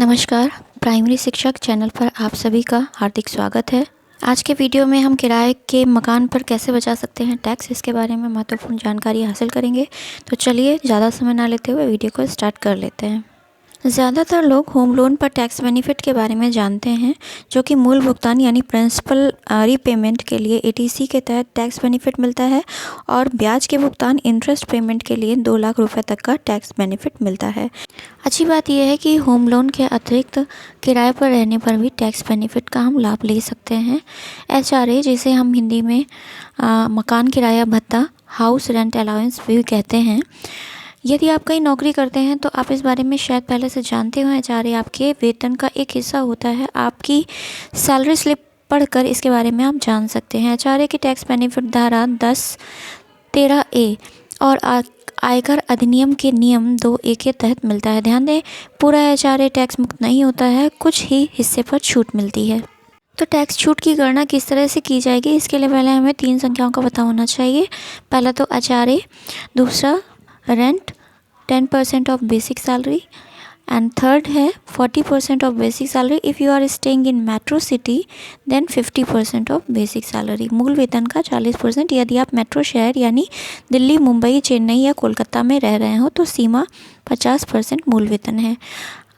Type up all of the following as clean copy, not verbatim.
नमस्कार, प्राइमरी शिक्षक चैनल पर आप सभी का हार्दिक स्वागत है। आज के वीडियो में हम किराए के मकान पर कैसे बचा सकते हैं टैक्स, इसके बारे में महत्वपूर्ण जानकारी हासिल करेंगे। तो चलिए ज़्यादा समय ना लेते हुए वीडियो को स्टार्ट कर लेते हैं। ज़्यादातर लोग होम लोन पर टैक्स बेनिफिट के बारे में जानते हैं, जो कि मूल भुगतान यानी प्रिंसिपल रीपेमेंट के लिए एटीसी के तहत टैक्स बेनिफिट मिलता है और ब्याज के भुगतान इंटरेस्ट पेमेंट के लिए 2 लाख रुपए तक का टैक्स बेनिफिट मिलता है। अच्छी बात यह है कि होम लोन के अतिरिक्त किराए पर रहने पर भी टैक्स बेनिफिट का हम लाभ ले सकते हैं। एचआरए, जिसे हम हिंदी में मकान किराया भत्ता, हाउस रेंट अलाउंस भी कहते हैं। यदि आप कहीं नौकरी करते हैं तो आप इस बारे में शायद पहले से जानते हो। एचआरए आपके वेतन का एक हिस्सा होता है। आपकी सैलरी स्लिप पढ़कर इसके बारे में आप जान सकते हैं। एचआरए की टैक्स बेनिफिट धारा 10(13)(a) और आयकर अधिनियम के नियम 2(a) के तहत मिलता है। ध्यान दें, पूरा एचआरए टैक्स मुक्त नहीं होता है, कुछ ही हिस्से पर छूट मिलती है। तो टैक्स छूट की गणना किस तरह से की जाएगी, इसके लिए पहले हमें 3 संख्याओं का पता होना चाहिए। पहला तो एचआरए, दूसरा rent 10% of basic salary and third है 40% of basic salary. If you are staying in metro city then 50% of basic salary. मूल वेतन का 40%। यदि आप मेट्रो शहर यानी दिल्ली, मुंबई, चेन्नई या कोलकाता में रह रहे हो तो सीमा 50% मूल वेतन है।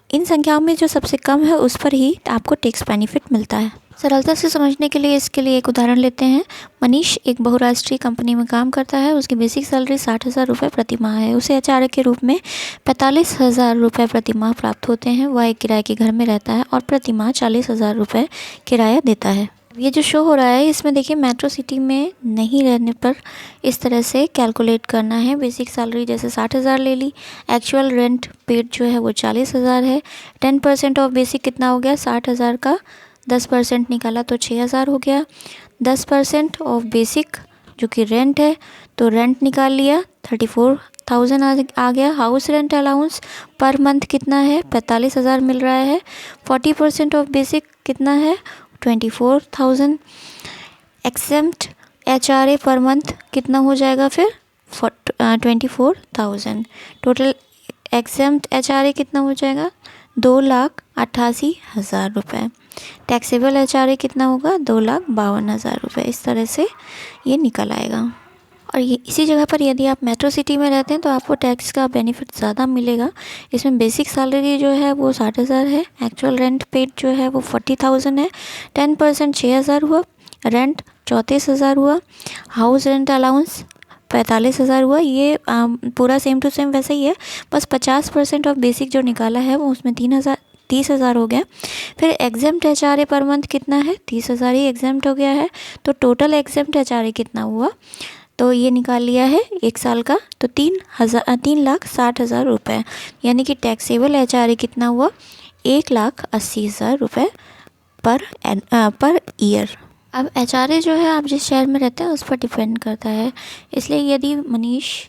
इन संख्याओं में जो सबसे कम है उस पर ही आपको टैक्स बेनिफिट मिलता है। सरलता से समझने के लिए इसके लिए एक उदाहरण लेते हैं। मनीष एक बहुराष्ट्रीय कंपनी में काम करता है। उसकी बेसिक सैलरी 60,000 रुपये प्रति माह है। उसे एचआरए के रूप में 45,000 रुपये प्रति माह प्राप्त होते हैं। वह एक किराए के घर में रहता है और प्रति माह 40,000 रुपये किराया देता है। ये जो शो हो रहा है इसमें देखिए, मेट्रो सिटी में नहीं रहने पर इस तरह से कैलकुलेट करना है। बेसिक सैलरी जैसे 60,000 ले ली, एक्चुअल रेंट पेड जो है वो 40,000 है। 10% ऑफ बेसिक कितना हो गया, 60,000 का 10% निकाला तो 6,000 हो गया। 10% ऑफ बेसिक जो कि रेंट है, तो रेंट निकाल लिया 34,000 आ गया। House rent allowance per month कितना है, 45,000 मिल रहा है। 40% ऑफ बेसिक कितना है, 24,000। एक्सेम्प्ट एचआरए पर मंथ कितना हो जाएगा फिर, 24,000। टोटल एक्सेम्प्ट एचआरए कितना हो जाएगा, 2,88,000 रुपये। टैक्सेबल एचआरए कितना होगा, 2,52,000 रुपये। इस तरह से ये निकल आएगा। और ये इसी जगह पर यदि आप मेट्रो सिटी में रहते हैं तो आपको टैक्स का बेनिफिट ज़्यादा मिलेगा। इसमें बेसिक सैलरी जो है वो 60,000 है, एक्चुअल रेंट पेड जो है वो 40,000 है, 10% 6,000 हुआ, रेंट 34,000 हुआ, हाउस रेंट अलाउंस 45,000 हुआ। ये पूरा सेम टू सेम वैसे ही है, बस 50% ऑफ बेसिक जो निकाला है वो उसमें 30,000 हो गया। फिर एग्जेम्प्ट एचआरए पर मंथ कितना है, 30,000 ही एग्जेम्प्ट हो गया है। तो टोटल एग्जेम्प्ट एचआरए कितना हुआ, तो ये निकाल लिया है एक साल का, तो 3,60,000 रुपये। यानी कि टैक्सेबल एचआरए कितना हुआ, 1,80,000 रुपये पर ईयर। अब एचआरए जो है आप जिस शहर में रहते हैं उस पर डिपेंड करता है। इसलिए यदि मनीष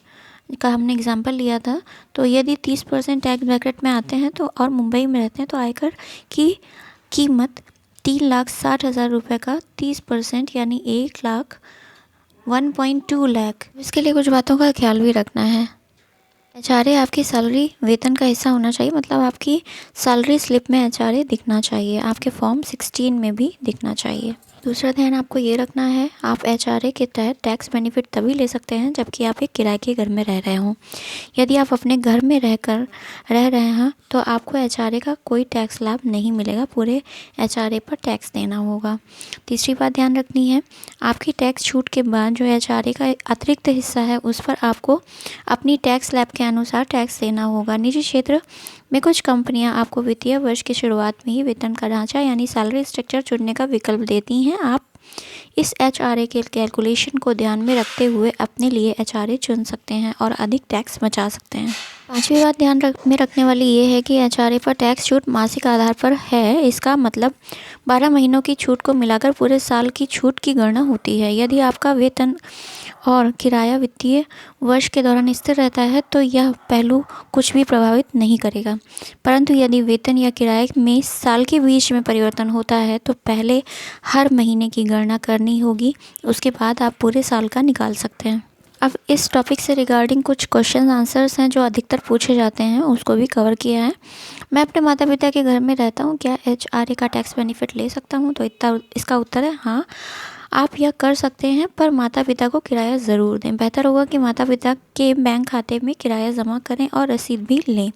का हमने एग्जांपल लिया था, तो यदि 30% टैक्स ब्रैकेट में आते हैं तो और मुंबई में रहते हैं तो आयकर की कीमत 3,60,000 रुपये का 30% यानी 1,02 लाख। इसके लिए कुछ बातों का ख्याल भी रखना है। एचआरए आपकी सैलरी वेतन का हिस्सा होना चाहिए, मतलब आपकी सैलरी स्लिप में एचआरए दिखना चाहिए, आपके फॉर्म 16 में भी दिखना चाहिए। दूसरा ध्यान आपको ये रखना है, आप एचआरए के तहत टैक्स बेनिफिट तभी ले सकते हैं जबकि आप एक किराए के घर में रह रहे हों। यदि आप अपने घर में रह रहे हैं तो आपको एचआरए का कोई टैक्स लाभ नहीं मिलेगा, पूरे एचआरए पर टैक्स देना होगा। तीसरी बात ध्यान रखनी है, आपकी टैक्स छूट के बाद जो एचआरए का अतिरिक्त हिस्सा है उस पर आपको अपनी टैक्स स्लैब के अनुसार टैक्स देना होगा। निजी क्षेत्र में कुछ कंपनियां आपको वित्तीय वर्ष की शुरुआत में ही वेतन का ढांचा यानी सैलरी स्ट्रक्चर चुनने का विकल्प देती हैं। आप इस एचआरए के कैलकुलेशन को ध्यान में रखते हुए अपने लिए एचआरए चुन सकते हैं और अधिक टैक्स बचा सकते हैं। पांचवी बात ध्यान में रखने वाली ये है कि एचआरए पर टैक्स छूट मासिक आधार पर है। इसका मतलब 12 महीनों की छूट को मिलाकर पूरे साल की छूट की गणना होती है। यदि आपका वेतन और किराया वित्तीय वर्ष के दौरान स्थिर रहता है तो यह पहलू कुछ भी प्रभावित नहीं करेगा, परंतु यदि वेतन या किराए में साल के बीच में परिवर्तन होता है तो पहले हर महीने की गणना करनी होगी, उसके बाद आप पूरे साल का निकाल सकते हैं। अब इस टॉपिक से रिगार्डिंग कुछ क्वेश्चन आंसर्स हैं जो अधिकतर पूछे जाते हैं, उसको भी कवर किया है। मैं अपने माता पिता के घर में रहता हूँ, क्या HRA का टैक्स बेनिफिट ले सकता हूँ? तो इतना इसका उत्तर है हाँ, आप यह कर सकते हैं, पर माता पिता को किराया ज़रूर दें। बेहतर होगा कि माता पिता के बैंक खाते में किराया जमा करें और रसीद भी लें,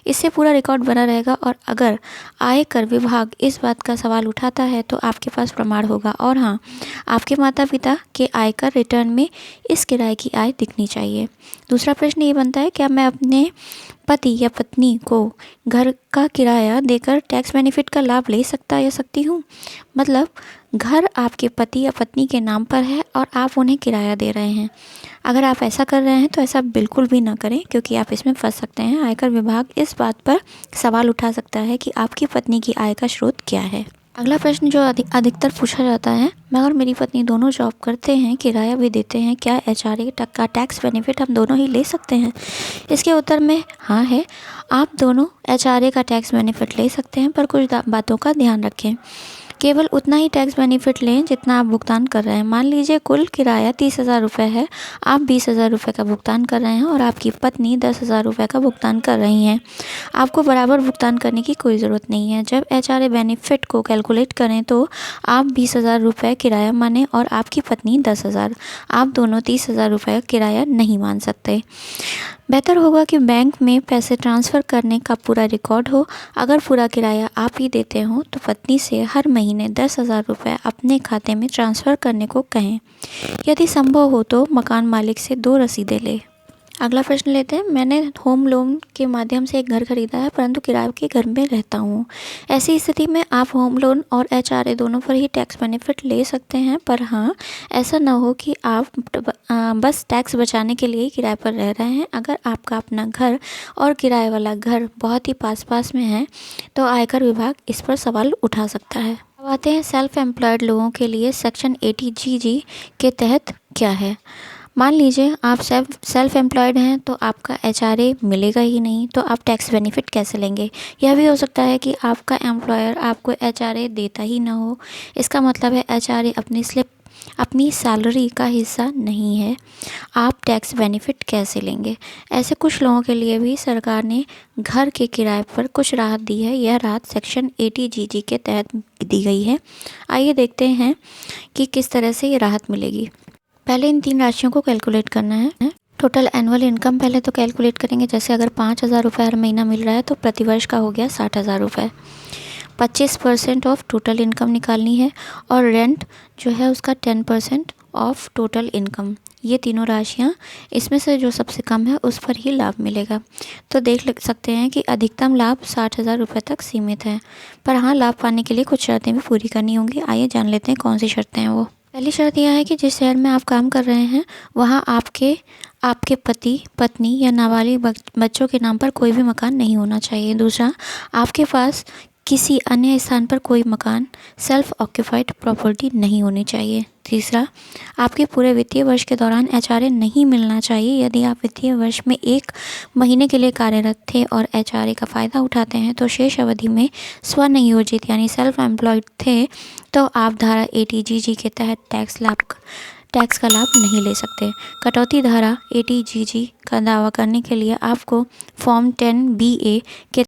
इससे पूरा रिकॉर्ड बना रहेगा। और अगर आयकर विभाग इस बात का सवाल उठाता है तो आपके पास प्रमाण होगा। और हाँ, आपके माता पिता के आयकर रिटर्न में इस किराए की आय दिखनी चाहिए। दूसरा प्रश्न ये बनता है, क्या मैं अपने पति या पत्नी को घर का किराया देकर टैक्स बेनिफिट का लाभ ले सकता या सकती हूँ? मतलब घर आपके पति या पत्नी के नाम पर है और आप उन्हें किराया दे रहे हैं। अगर आप ऐसा कर रहे हैं तो ऐसा बिल्कुल भी ना करें, क्योंकि आप इसमें फंस सकते हैं। आयकर विभाग इस बात पर सवाल उठा सकता है कि आपकी पत्नी की आय का स्रोत क्या है। अगला प्रश्न जो अधिकतर पूछा जाता है, मैं और मेरी पत्नी दोनों जॉब करते हैं, किराया भी देते हैं, क्या HRA का टैक्स बेनिफिट हम दोनों ही ले सकते हैं? इसके उत्तर में हाँ है, आप दोनों HRA का टैक्स बेनिफिट ले सकते हैं, पर कुछ बातों का ध्यान रखें। केवल उतना ही टैक्स बेनिफिट लें जितना आप भुगतान कर रहे हैं। मान लीजिए कुल किराया 30,000 रुपये है, आप 20,000 रुपये का भुगतान कर रहे हैं और आपकी पत्नी 10,000 रुपये का भुगतान कर रही हैं। आपको बराबर भुगतान करने की कोई ज़रूरत नहीं है। जब HRA बेनिफिट को कैलकुलेट करें तो आप 20,000 रुपये किराया माने और आपकी पत्नी 10,000। आप दोनों 30,000 रुपये किराया नहीं मान सकते। बेहतर होगा कि बैंक में पैसे ट्रांसफ़र करने का पूरा रिकॉर्ड हो। अगर पूरा किराया आप ही देते हो तो पत्नी से हर महीने 10,000 रुपये अपने खाते में ट्रांसफ़र करने को कहें। यदि संभव हो तो मकान मालिक से 2 रसीदें लें। अगला प्रश्न लेते हैं, मैंने होम लोन के माध्यम से एक घर खरीदा है, परंतु किराए के घर में रहता हूँ। ऐसी स्थिति में आप होम लोन और HRA दोनों पर ही टैक्स बेनिफिट ले सकते हैं, पर हाँ, ऐसा ना हो कि आप बस टैक्स बचाने के लिए ही किराए पर रह रहे हैं। अगर आपका अपना घर और किराए वाला घर बहुत ही पास पास में है तो आयकर विभाग इस पर सवाल उठा सकता है। अब आते हैं सेल्फ एम्प्लॉयड लोगों के लिए सेक्शन 80GG के तहत क्या है। मान लीजिए आप सेल्फ एम्प्लॉयड हैं तो आपका HRA मिलेगा ही नहीं, तो आप टैक्स बेनिफिट कैसे लेंगे? यह भी हो सकता है कि आपका एम्प्लॉयर आपको HRA देता ही ना हो। इसका मतलब है HRA अपनी सैलरी का हिस्सा नहीं है। आप टैक्स बेनिफिट कैसे लेंगे? ऐसे कुछ लोगों के लिए भी सरकार ने घर के किराए पर कुछ राहत दी है। यह राहत सेक्शन 80GG के तहत दी गई है। आइए देखते हैं कि किस तरह से ये राहत मिलेगी। पहले इन 3 राशियों को कैलकुलेट करना है। टोटल एनुअल इनकम पहले तो कैलकुलेट करेंगे। जैसे अगर 5,000 रुपये हर महीना मिल रहा है तो प्रतिवर्ष का हो गया 60,000 रुपये। 25% ऑफ टोटल इनकम निकालनी है और रेंट जो है उसका 10% ऑफ टोटल इनकम। ये तीनों राशियाँ, इसमें से जो सबसे कम है उस पर ही लाभ मिलेगा। तो देख सकते हैं कि अधिकतम लाभ 60,000 रुपये तक सीमित है, पर हाँ, लाभ पाने के लिए कुछ शर्तें भी पूरी करनी होंगी। आइए जान लेते हैं कौन सी शर्तें हैं वो। पहली शर्त यह है कि जिस शहर में आप काम कर रहे हैं वहाँ आपके पति, पत्नी या नाबालिग बच्चों के नाम पर कोई भी मकान नहीं होना चाहिए। दूसरा, आपके पास किसी अन्य स्थान पर कोई मकान, सेल्फ ऑक्यूपाइड प्रॉपर्टी नहीं होनी चाहिए। तीसरा, आपके पूरे वित्तीय वर्ष के दौरान HRA नहीं मिलना चाहिए। यदि आप वित्तीय वर्ष में 1 महीने के लिए कार्यरत थे और HRA का फ़ायदा उठाते हैं तो शेष अवधि में स्वनियोजित यानी सेल्फ एम्प्लॉयड थे तो आप धारा 80GG के तहत टैक्स का लाभ नहीं ले सकते। कटौती धारा 80GG का दावा करने के लिए आपको फॉर्म 10BA के